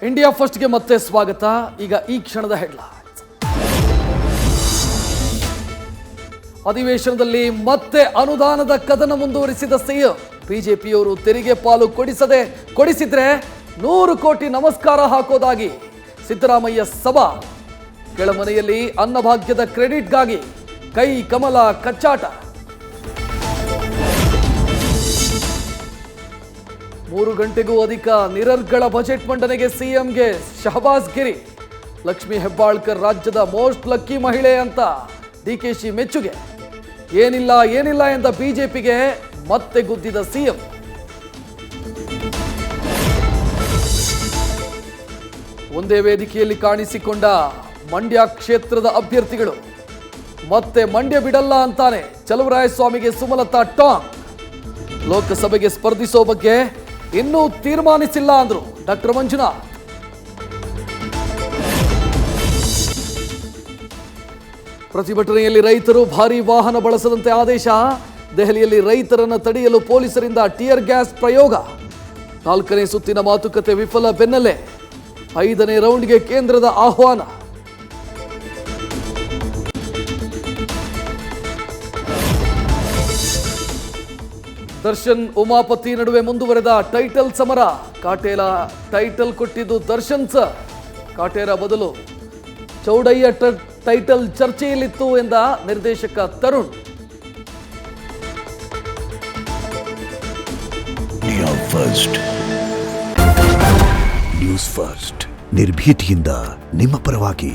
India ಫಸ್ಟ್ಗೆ ಮತ್ತೆ ಸ್ವಾಗತ. ಈಗ ಈ ಕ್ಷಣದ ಹೆಡ್ಲೈನ್ಸ್. ಅಧಿವೇಶನದಲ್ಲಿ ಮತ್ತೆ ಅನುದಾನದ ಕದನ ಮುಂದುವರಿಸಿದ ಸಿಎಂ. ಬಿಜೆಪಿಯವರು ತೆರಿಗೆ ಪಾಲು ಕೊಡಿಸಿದ್ರೆ 100 ಕೋಟಿ ನಮಸ್ಕಾರ ಹಾಕೋದಾಗಿ ಸಿದ್ದರಾಮಯ್ಯ ಸಭಾ. ಕೆಳಮನೆಯಲ್ಲಿ ಅನ್ನಭಾಗ್ಯದ ಕ್ರೆಡಿಟ್ಗಾಗಿ ಕೈ ಕಮಲ ಕಚ್ಚಾಟ. 3 ಗಂಟೆಗೂ ಅಧಿಕ ನಿರರ್ಗಳ ಬಜೆಟ್ ಮಂಡನೆಗೆ ಸಿಎಂಗೆ ಶಹಬಾಸ್ ಗಿರಿ. ಲಕ್ಷ್ಮಿ ಹೆಬ್ಬಾಳ್ಕರ್ ರಾಜ್ಯದ ಮೋಸ್ಟ್ ಲಕ್ಕಿ ಮಹಿಳೆ ಅಂತ ಡಿಕೆಶಿ ಮೆಚ್ಚುಗೆ. ಏನಿಲ್ಲ ಎಂದ ಬಿಜೆಪಿಗೆ ಮತ್ತೆ ಗುದ್ದಿದ ಸಿಎಂ. ಒಂದೇ ವೇದಿಕೆಯಲ್ಲಿ ಕಾಣಿಸಿಕೊಂಡ ಮಂಡ್ಯ ಕ್ಷೇತ್ರದ ಅಭ್ಯರ್ಥಿಗಳು. ಮತ್ತೆ ಮಂಡ್ಯ ಬಿಡಲ್ಲ ಅಂತಾನೆ ಚಲುವರಾಯಸ್ವಾಮಿಗೆ ಸುಮಲತಾ ಟಾಂಗ್. ಲೋಕಸಭೆಗೆ ಸ್ಪರ್ಧಿಸೋ ಬಗ್ಗೆ ಇನ್ನೂ ತೀರ್ಮಾನಿಸಿಲ್ಲ ಅಂದ್ರು ಡಾಕ್ಟರ್ ಮಂಜುನಾಥ್. ಪ್ರತಿಭಟನೆಯಲ್ಲಿ ರೈತರು ಭಾರೀ ವಾಹನ ಬಳಸದಂತೆ ಆದೇಶ. ದೆಹಲಿಯಲ್ಲಿ ರೈತರನ್ನು ತಡೆಯಲು ಪೊಲೀಸರಿಂದ ಟಿಯರ್ ಗ್ಯಾಸ್ ಪ್ರಯೋಗ. 4ನೇ ಸುತ್ತಿನ ಮಾತುಕತೆ ವಿಫಲ ಬೆನ್ನಲ್ಲೇ 5ನೇ ರೌಂಡ್ಗೆ ಕೇಂದ್ರದ ಆಹ್ವಾನ. ದರ್ಶನ್ ಉಮಾಪತಿ ನಡುವೆ ಮುಂದುವರೆದ ಟೈಟಲ್ ಸಮರ. ಕಾಟೇರ ಟೈಟಲ್ ಕೊಟ್ಟಿದ್ದು ದರ್ಶನ್ ಸರ್. ಕಾಟೇರ ಬದಲು ಚೌಡಯ್ಯ ಟೈಟಲ್ ಚರ್ಚೆಯಲ್ಲಿತ್ತು ಎಂದ ನಿರ್ದೇಶಕ ತರುಣ್. ನ್ಯೂಸ್ ಫಸ್ಟ್ ನಿರ್ಭೀತಿಯಿಂದ ನಿಮ್ಮ ಪರವಾಗಿ.